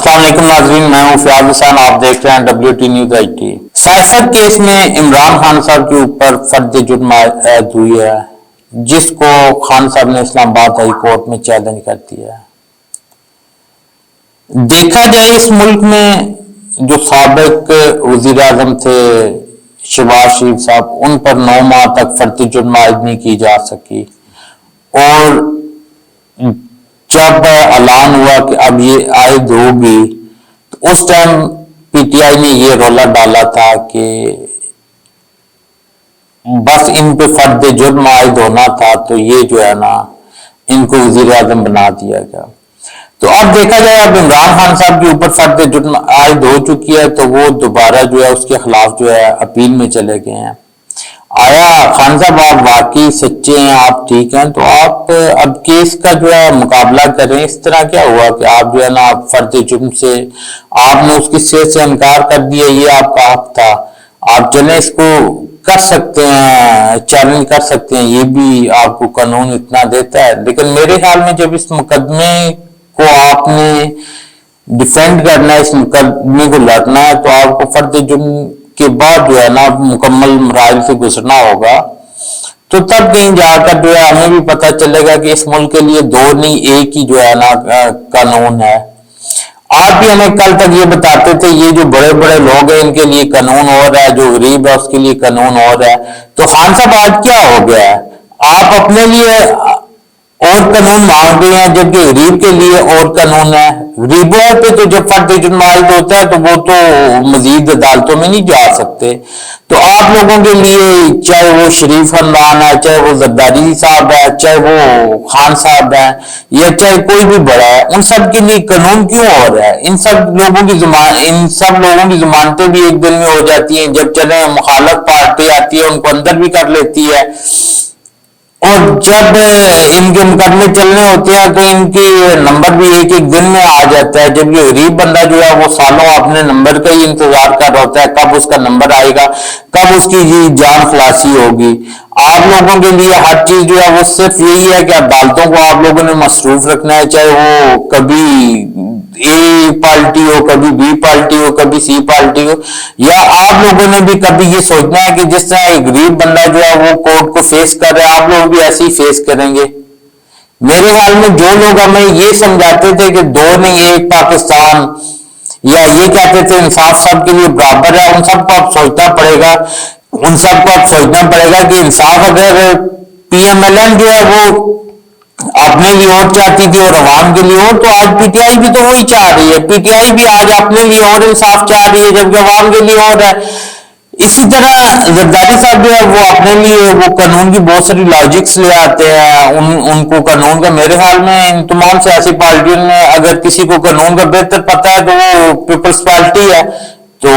अस्सलाम वालेकुम नाज़रीन, मैं हूं फयाज हुसैन। आप देख रहे हैं WT news IT। Cipher case में इमरान खान साहब के ऊपर फर्द जुर्म आयद हुई है, जिसको खान साहब ने इस्लामाबाद हाई कोर्ट में चैलेंज कर दिया है। देखा जाए इस मुल्क में जो साबिक वजीर आजम थे शहबाज शरीफ साहब, उन पर 9 माह तक फर्द जुर्म आयद नहीं की जा सकी, और जब ऐलान हुआ कि अब ये आयद होगी तो उस टाइम PTI ने ये रोला डाला था कि बस इन पे फर्द जुर्म आयद होना था, तो ये जो है ना इनको वजीर आजम बना दिया गया। तो अब देखा जाए अब इमरान खान साहब के ऊपर फर्द जुर्म आयद हो चुकी है, तो वो दोबारा जो है उसके खिलाफ जो है अपील में चले गए हैं। आया खान साहब आप वाकई सच्चे हैं, आप ठीक हैं, तो आप अब केस का जो है मुकाबला करें। इस तरह क्या हुआ कि आप जो है ना फर्द जुर्म से आपने उसकी सेहत से इनकार कर दिया, ये आपका हक था, आप चले इसको कर सकते हैं, चैलेंज कर सकते हैं, ये भी आपको कानून इतना देता है। लेकिन मेरे ख्याल में जब इस मुकदमे को आपने डिफेंड करना है, इस मुकदमे को लड़ना है, तो आपको फर्द जुर्म के बाद जो है ना मुकम्मल मराइल से गुजरना होगा। तो तब कहीं जाकर जो है हमें भी पता चलेगा कि इस मुल्क के लिए दो नहीं एक ही जो है ना कानून है। आप भी हमें कल तक ये बताते थे ये जो बड़े बड़े लोग हैं इनके लिए कानून और है, जो गरीब है उसके लिए कानून और है। तो खान साहब आज क्या हो गया है, आप अपने लिए और कानून मांग रहे हैं जबकि गरीब के लिए और कानून है। गरीबों पे तो जब फर्द जुर्म आयद होता है तो वो तो मजीद अदालतों में नहीं जा सकते। तो आप लोगों के लिए, चाहे वो शरीफ खानदान है, चाहे वो जरदारी साहब है, चाहे वो खान साहब है, या चाहे कोई भी बड़ा है, उन सब के लिए कानून क्यों हो रहा है? इन सब लोगों की जमानतें भी एक दिन में हो जाती हैं। जब चले मुखालफ पार्टी आती है उनको अंदर भी कर लेती है, और जब इनके मुकदमे चलने होते हैं तो इनके नंबर भी एक एक दिन में आ जाता है। जब ये गरीब बंदा जो है वो सालों अपने नंबर का ही इंतजार कर रहा होता है, कब उसका नंबर आएगा, कब उसकी जान खलासी होगी। आप लोगों के लिए हर चीज जो है वो सिर्फ यही है कि अदालतों को आप लोगों ने मसरूफ रखना है, चाहे वो कभी A पार्टी हो, कभी B पार्टी हो, कभी C पार्टी हो, या आप लोगों ने भी कभी ये सोचना है कि जिस तरह एक गरीब बंदा जो है वो कोर्ट को फेस कर रहा है, आप लोग भी ऐसे ही फेस करेंगे। मेरे ख्याल में जो लोग हमें ये समझाते थे कि दो नहीं एक पाकिस्तान, या ये कहते थे इंसाफ सबके लिए बराबर है, उन सबको अब सोचना पड़ेगा कि इंसाफ अगर PMLN जो है वो अपने लिए और चाहती थी और अवाम के लिए और, तो आज PTI भी तो वही चाह रही है। PTI भी आज अपने लिए और इंसाफ चाह रही है जबकि अवाम के लिए और है। इसी तरह जरदारी साहब जो है वो अपने लिए वो कानून की बहुत सारी लॉजिक्स ले आते हैं। उनको कानून का, मेरे ख्याल में इन तमाम सियासी पार्टियों में अगर किसी को कानून का बेहतर पता है तो वो पीपल्स पार्टी है। तो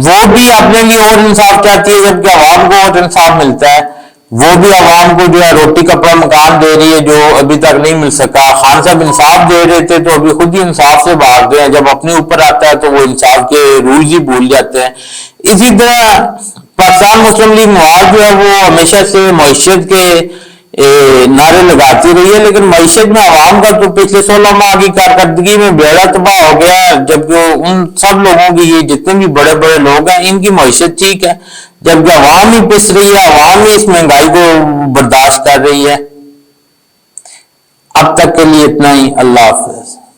वो भी अपने लिए और इंसाफ चाहती है जबकि अवाम को और इंसाफ मिलता है। वो भी आवाम को जो है रोटी कपड़ा मकान दे रही है जो अभी तक नहीं मिल सका। खान साहब इंसाफ दे रहे थे तो अभी खुद ही इंसाफ से भाग गए हैं। जब अपने ऊपर आता है तो वो इंसाफ के रूल्स ही भूल जाते हैं। इसी तरह पाकिस्तान मुस्लिम लीग नवाज जो है वो हमेशा से मईशत के नारे लगाती रही है, लेकिन मईशत में आवाम का तो पिछले 16 माह की कारकर्दगी में बेड़ा तबाह हो गया। जबकि उन सब लोगों की, ये जितने भी बड़े बड़े लोग हैं, इनकी मईशत ठीक है, जबकि आवाम ही पिस रही है, आवाम ही इस महंगाई को बर्दाश्त कर रही है। अब तक के लिए इतना ही। अल्लाह हाफ़िज़।